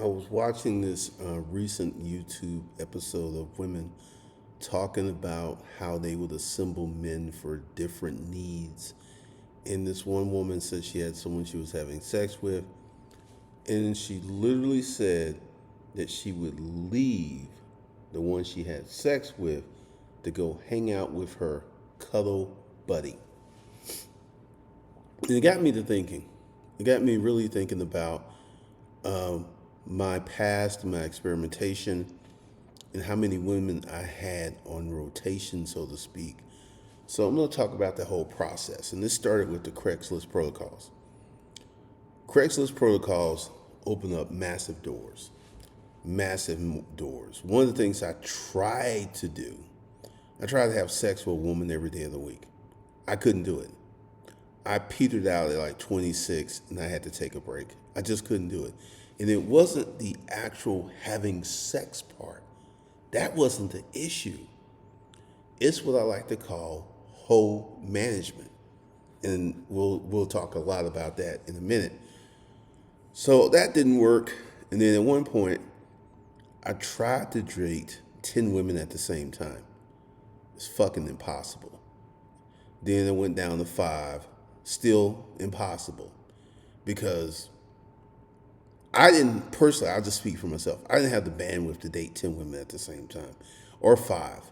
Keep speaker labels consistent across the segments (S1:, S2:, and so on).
S1: I was watching this recent YouTube episode of women talking about how they would assemble men for different needs. And this one woman said she had someone she was having sex with, and she literally said that she would leave the one she had sex with to go hang out with her cuddle buddy. And it got me to thinking. It got me really thinking about um, my past, my experimentation, and how many women I had on rotation, so to speak. So I'm going to talk about the whole process. And this started with the Craigslist protocols. Craigslist protocols open up massive doors, massive doors. One of the things I tried to do, I tried to have sex with a woman every day of the week. I couldn't do it. I petered out at like 26 and I had to take a break. I just couldn't do it. And it wasn't the actual having sex part. That wasn't the issue. It's what I like to call whole management. And we'll talk a lot about that in a minute. So that didn't work. And then at one point, I tried to date 10 women at the same time. It's fucking impossible. Then it went down to 5. Still impossible. Because I didn't, personally, I'll just speak for myself. I didn't have the bandwidth to date 10 women at the same time, or 5.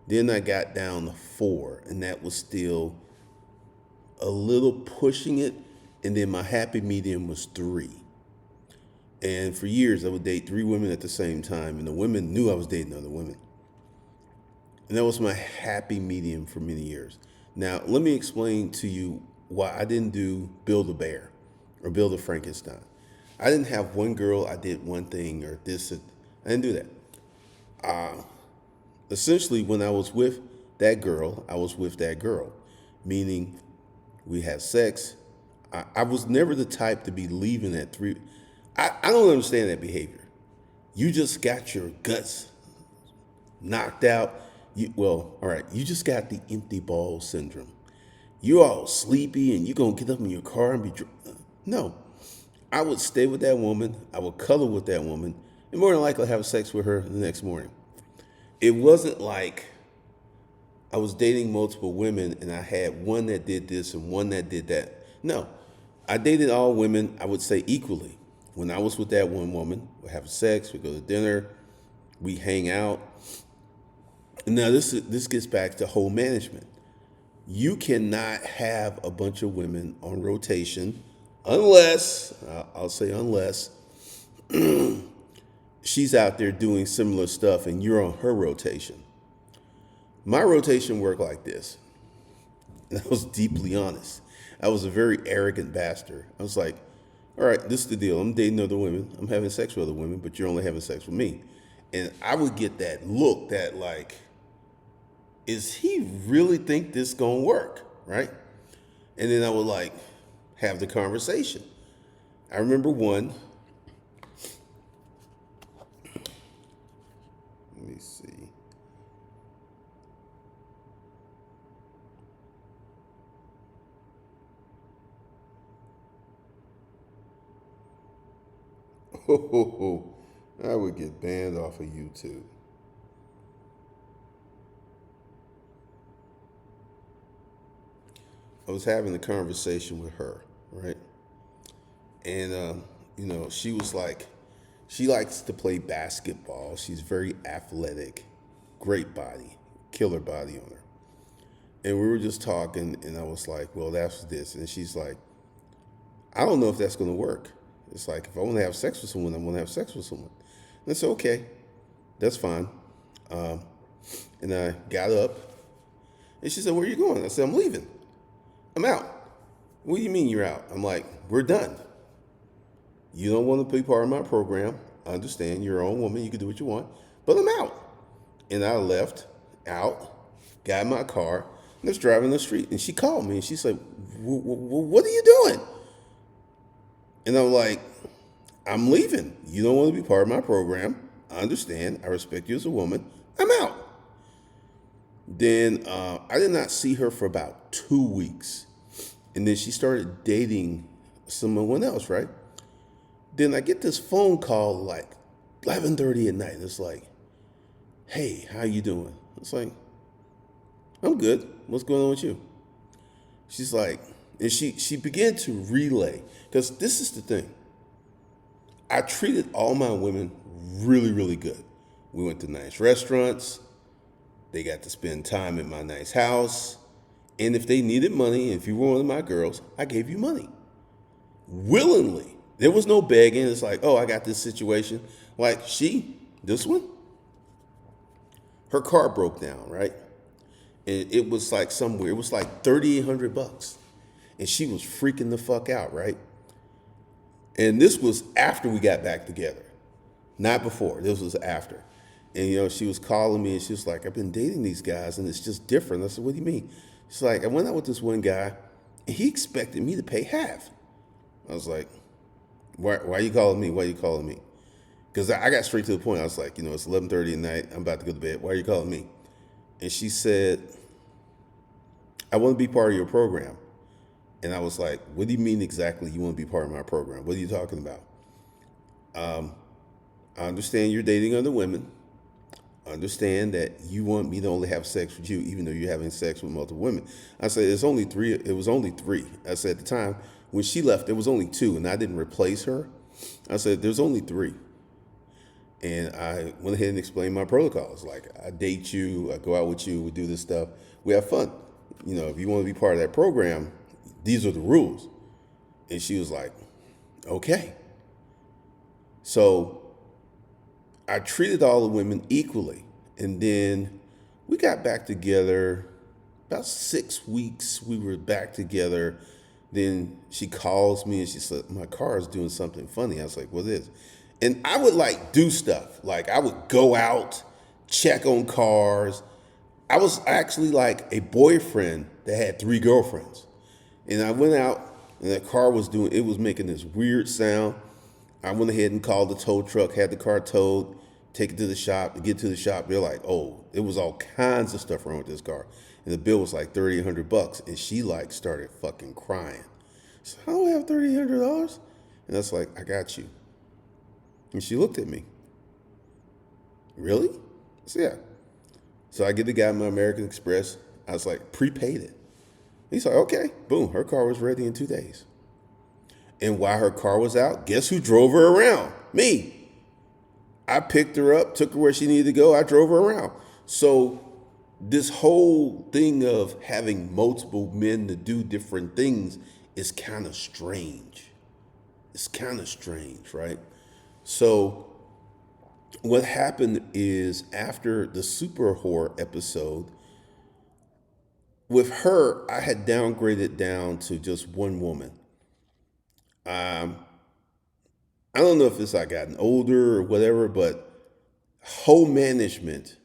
S1: Then I got down to 4, and that was still a little pushing it. And then my happy medium was 3. And for years, I would date 3 women at the same time, and the women knew I was dating other women. And that was my happy medium for many years. Now, let me explain to you why I didn't do Build a Bear or Build a Frankenstein. I didn't have one girl, I did one thing or this. I didn't do that. Essentially, when I was with that girl, I was with that girl, meaning we had sex. I was never the type to be leaving at 3. I don't understand that behavior. You just got your guts knocked out. All right, you just got the empty ball syndrome. You're all sleepy and you're going to get up in your car and be no. I would stay with that woman. I would cuddle with that woman, and more than likely have sex with her the next morning. It wasn't like I was dating multiple women and I had one that did this and one that did that. No, I dated all women, I would say equally. When I was with that one woman, we have sex, we go to dinner, we hang out. Now this gets back to whole management. You cannot have a bunch of women on rotation unless, I'll say unless, she's out there doing similar stuff and you're on her rotation. My rotation worked like this. And I was deeply honest. I was a very arrogant bastard. I was like, all right, this is the deal. I'm dating other women. I'm having sex with other women, but you're only having sex with me. And I would get that look that like, is he really think this gonna work, right? And then I would like have the conversation. I remember one. Let me see. Oh, I would get banned off of YouTube. I was having a conversation with her, right? And she was like, she likes to play basketball. She's very athletic, great body, killer body on her. And we were just talking, and I was like, well, that's this. And she's like, I don't know if that's going to work. It's like, if I want to have sex with someone, I want to have sex with someone. And I said, okay, that's fine. And I got up, and she said, where are you going? I said, I'm leaving. I'm out. What do you mean you're out? I'm like, we're done. You don't want to be part of my program. I understand. You're your own woman. You can do what you want. But I'm out. And I left out, got in my car, and was driving the street. And she called me, and she's like, what are you doing? And I'm like, I'm leaving. You don't want to be part of my program. I understand. I respect you as a woman. I'm out. Then I did not see her for about 2 weeks. And then she started dating someone else, right? Then I get this phone call like 11:30 at night. It's like, hey, how you doing? It's like, I'm good. What's going on with you? She's like, and she began to relay, because this is the thing. I treated all my women really, really good. We went to nice restaurants. They got to spend time at my nice house. And if they needed money, if you were one of my girls, I gave you money willingly. There was no begging. It's like, oh, I got this situation. Like this one, her car broke down, right? And it was like somewhere, it was like $3,800. And she was freaking the fuck out, right? And this was after we got back together, not before. This was after. And, she was calling me and she was like, I've been dating these guys and it's just different. I said, what do you mean? She's like, I went out with this one guy and he expected me to pay half. I was like, why are you calling me? Why are you calling me? Because I got straight to the point. I was like, it's 11:30 at night. I'm about to go to bed. Why are you calling me? And she said, I want to be part of your program. And I was like, what do you mean exactly you want to be part of my program? What are you talking about? I understand you're dating other women. I understand that you want me to only have sex with you, even though you're having sex with multiple women. I said, it's only three. It was only three. I said, at the time when she left, there was only two, and I didn't replace her. I said, there's only three. And I went ahead and explained my protocols. Like, I date you, I go out with you, we do this stuff, we have fun. If you want to be part of that program, these are the rules. And she was like, okay. So I treated all the women equally. And then we got back together. About 6 weeks, we were back together. Then she calls me and she said, my car is doing something funny. I was like, what is? And I would do stuff. Like, I would go out, check on cars. I was actually like a boyfriend that had 3 girlfriends. And I went out and that car was making this weird sound. I went ahead and called the tow truck, had the car towed, take it to the shop. To get to the shop, they're like, oh, it was all kinds of stuff wrong with this car. And the bill was like $3,800. And she started fucking crying. She said, I don't have $3,800. And I was like, I got you. And she looked at me. Really? I said, yeah. So I get the guy in my American Express. I was like, prepaid it. He's like, okay. Boom. Her car was ready in 2 days. And while her car was out, guess who drove her around? Me. I picked her up, took her where she needed to go. I drove her around. So this whole thing of having multiple men to do different things is kind of strange. It's kind of strange, right? So what happened is, after the Super Whore episode, with her, I had downgraded down to just one woman. I don't know if it's I gotten older or whatever, but whole management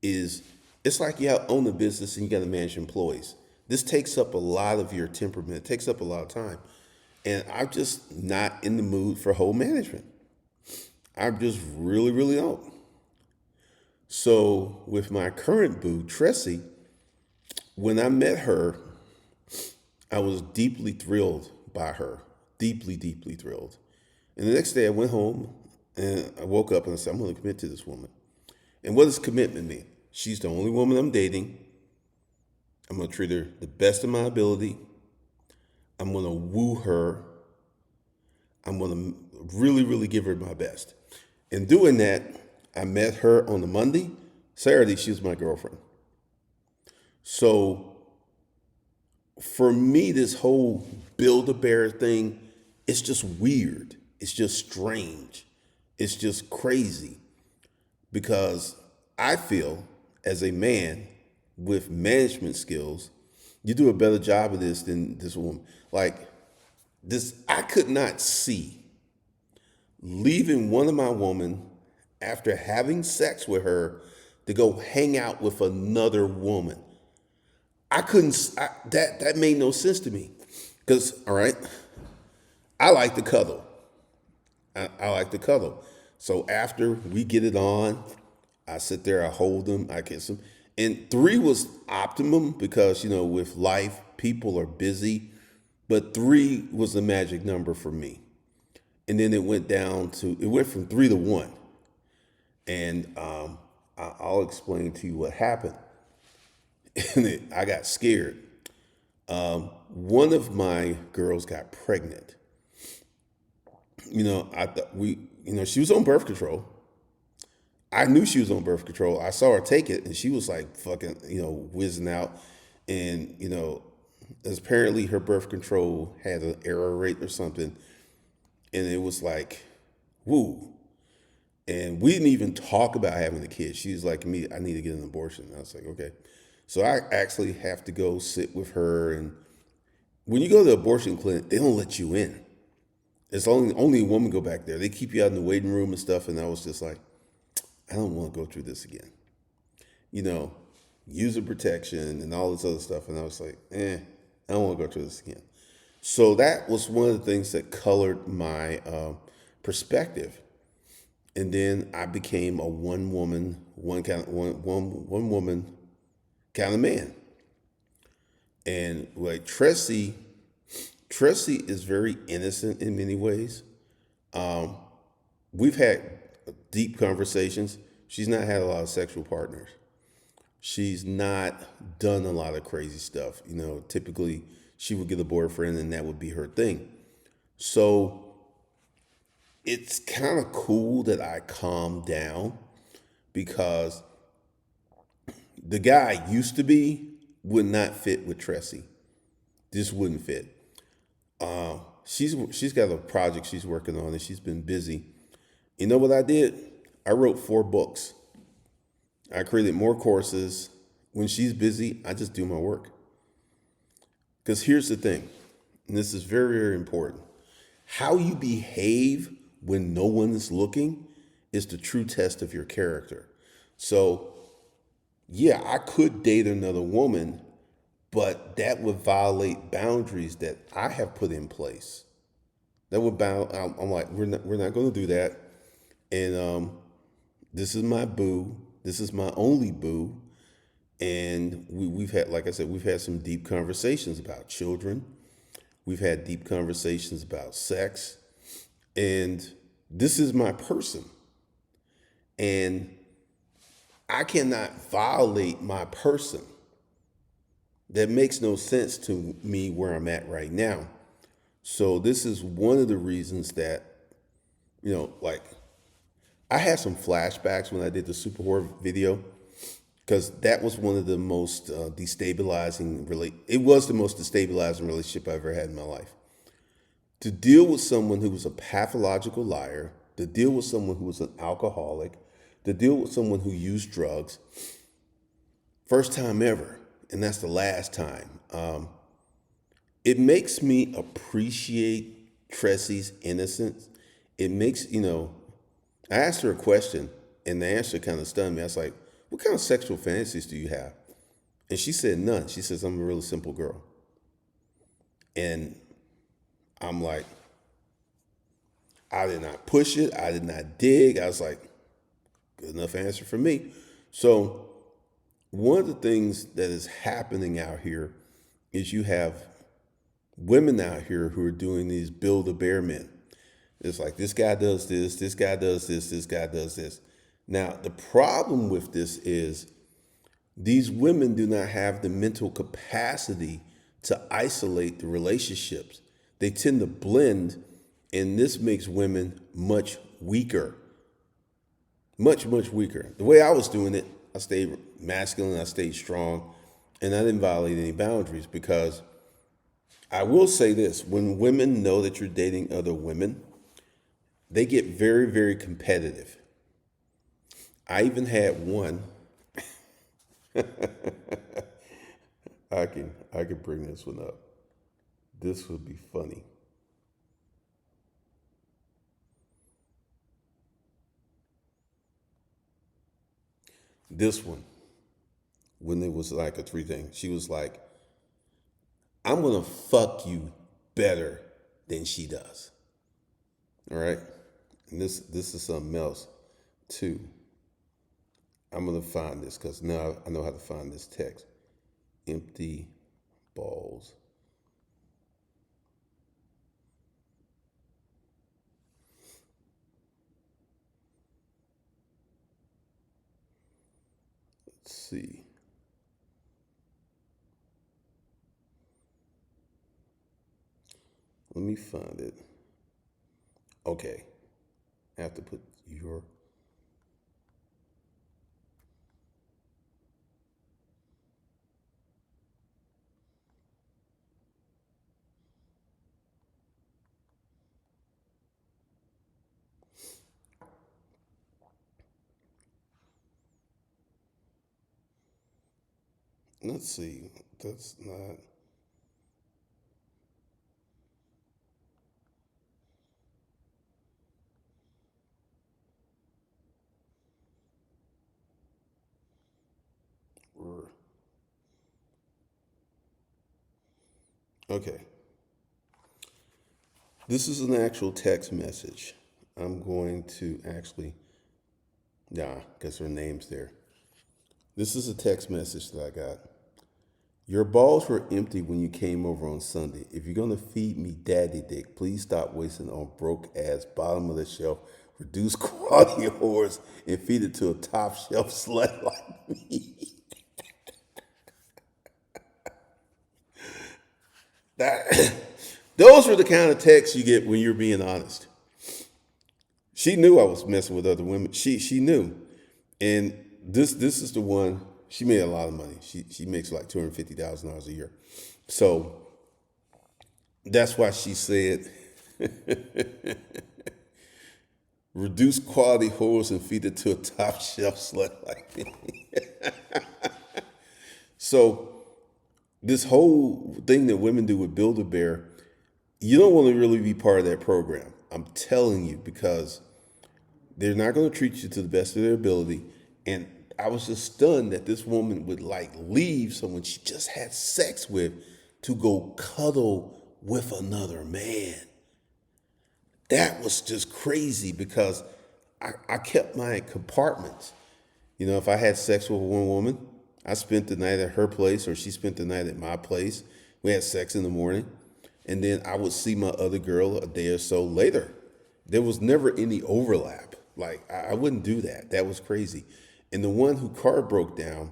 S1: it's like you own a business and you got to manage employees. This takes up a lot of your temperament. It takes up a lot of time. And I'm just not in the mood for whole management. I'm just really, really not. So with my current boo, Tressie, when I met her, I was deeply thrilled by her. Deeply, deeply thrilled. And the next day I went home and I woke up and I said, I'm going to commit to this woman. And what does commitment mean? She's the only woman I'm dating. I'm going to treat her the best of my ability. I'm going to woo her. I'm going to really, really give her my best. In doing that, I met her on a Monday. Saturday, she was my girlfriend. So for me, this whole Build-A-Bear thing, it's just weird. It's just strange. It's just crazy. Because I feel, as a man with management skills, you do a better job of this than this woman. Like this, I could not see leaving one of my women after having sex with her to go hang out with another woman. I couldn't, that made no sense to me. Because, all right, I like to cuddle. I like to cuddle. So after we get it on, I sit there, I hold him, I kiss him. And 3 was optimum because, with life, people are busy. But 3 was the magic number for me. and then it went from 3 to 1. And I'll explain to you what happened. And I got scared. One of my girls got pregnant. I thought she was on birth control. I knew she was on birth control. I saw her take it, and she was like fucking, whizzing out. And, apparently her birth control had an error rate or something. And it was like, woo. And we didn't even talk about having a kid. She was like, I need to get an abortion. And I was like, okay. So I actually have to go sit with her. And when you go to the abortion clinic, they don't let you in. It's only a woman go back there. They keep you out in the waiting room and stuff. And I was just like, I don't want to go through this again. User protection and all this other stuff. And I was like, I don't want to go through this again. So that was one of the things that colored my perspective. And then I became a one woman kind of man. And like Tressie is very innocent in many ways. We've had deep conversations. She's not had a lot of sexual partners. She's not done a lot of crazy stuff. Typically she would get a boyfriend and that would be her thing. So it's kind of cool that I calmed down because the guy I used to be would not fit with Tressie. Just wouldn't fit. She's got a project she's working on and she's been busy. You know what I did? I wrote 4 books. I created more courses. When she's busy, I just do my work. Because here's the thing, and this is very, very important. How you behave when no one is looking is the true test of your character. So, yeah, I could date another woman, but that would violate boundaries that I have put in place. I'm like, we're not going to do that. And this is my boo. This is my only boo. And we've had, like I said, we've had some deep conversations about children. We've had deep conversations about sex. And this is my person. And I cannot violate my person. That makes no sense to me where I'm at right now. So this is one of the reasons that, like I had some flashbacks when I did the super horror video, because that was one of the most it was the most destabilizing relationship I ever had in my life. To deal with someone who was a pathological liar, to deal with someone who was an alcoholic, to deal with someone who used drugs, first time ever, and that's the last time. It makes me appreciate Tressie's innocence. It makes, I asked her a question and the answer kind of stunned me. I was like, what kind of sexual fantasies do you have? And she said none. She says, I'm a really simple girl. And I'm like, I did not push it. I did not dig. I was like, good enough answer for me. So one of the things that is happening out here is you have women out here who are doing these Build-A-Bear men. It's like, this guy does this guy does this guy does this. Now, the problem with this is these women do not have the mental capacity to isolate the relationships. They tend to blend, and this makes women much weaker. Much, much weaker. The way I was doing it, I stayed masculine, I stayed strong, and I didn't violate any boundaries, because I will say this, when women know that you're dating other women, they get very, very competitive. I even had one. I can bring this one up. This would be funny. This one, when it was like a 3 thing, she was like, I'm gonna fuck you better than she does. All right. And this is something else too. I'm gonna find this because now I know how to find this text. Empty balls. see. Let me find it. Okay. I have to put your. Let's see. That's not. Okay. This is an actual text message. I'm going to actually. Nah, because her name's there. This is a text message that I got. Your balls were empty when you came over on Sunday. If you're gonna feed me daddy dick, please stop wasting on broke ass bottom of the shelf, reduced quality whores, and feed it to a top shelf slut like me. That those were the kind of texts you get when you're being honest. She knew I was messing with other women. She knew, and this is the one. She made a lot of money. She makes like $250,000 a year, so that's why she said, "Reduce quality whores and feed it to a top shelf slut like me." So this whole thing that women do with Build a Bear, you don't want to really be part of that program. I'm telling you, because they're not going to treat you to the best of their ability. And I was just stunned that this woman would like leave someone she just had sex with to go cuddle with another man. That was just crazy because I kept my compartments. You know, if I had sex with one woman, I spent the night at her place or she spent the night at my place. We had sex in the morning. And then I would see my other girl a day or so later. There was never any overlap. Like, I wouldn't do that. That was crazy. And the one who car broke down,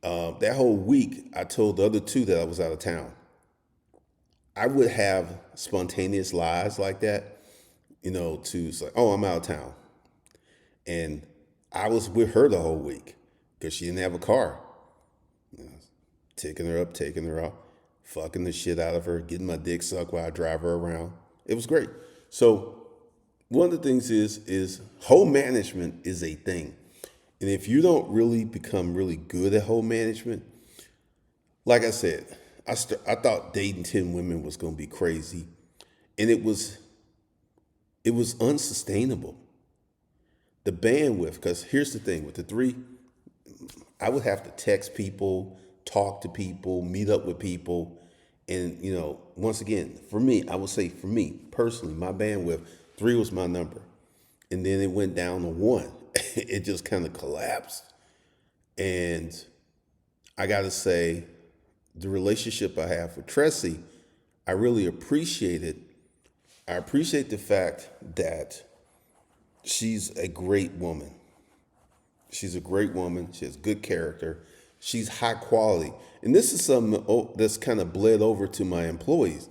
S1: that whole week, I told the other two that I was out of town. I would have spontaneous lies like that, you know, to say, oh, I'm out of town. And I was with her the whole week because she didn't have a car. You know, taking her up, taking her out, fucking the shit out of her, getting my dick sucked while I drive her around. It was great. So one of the things is home management is a thing. And if you don't really become really good at home management, like I said, I thought dating 10 women was going to be crazy. And it was unsustainable. The bandwidth, because here's the thing with the three, I would have to text people, talk to people, meet up with people. And, you know, once again, for me, I would say for me personally, my bandwidth, three was my number. And then it went down to one. It just kind of collapsed. And I got to say, the relationship I have with Tressie, I really appreciate it. I appreciate the fact that she's a great woman. She's a great woman. She has good character. She's high quality. And this is something that's kind of bled over to my employees.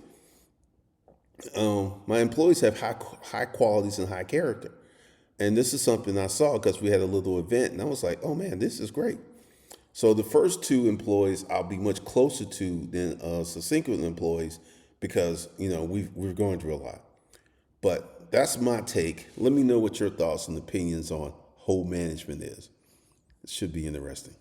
S1: My employees have high qualities and high character. And this is something I saw because we had a little event and I was like, oh man, this is great. So the first two employees I'll be much closer to than subsequent employees because, you know, we're going through a lot. But that's my take. Let me know what your thoughts and opinions on whole management is. It should be interesting.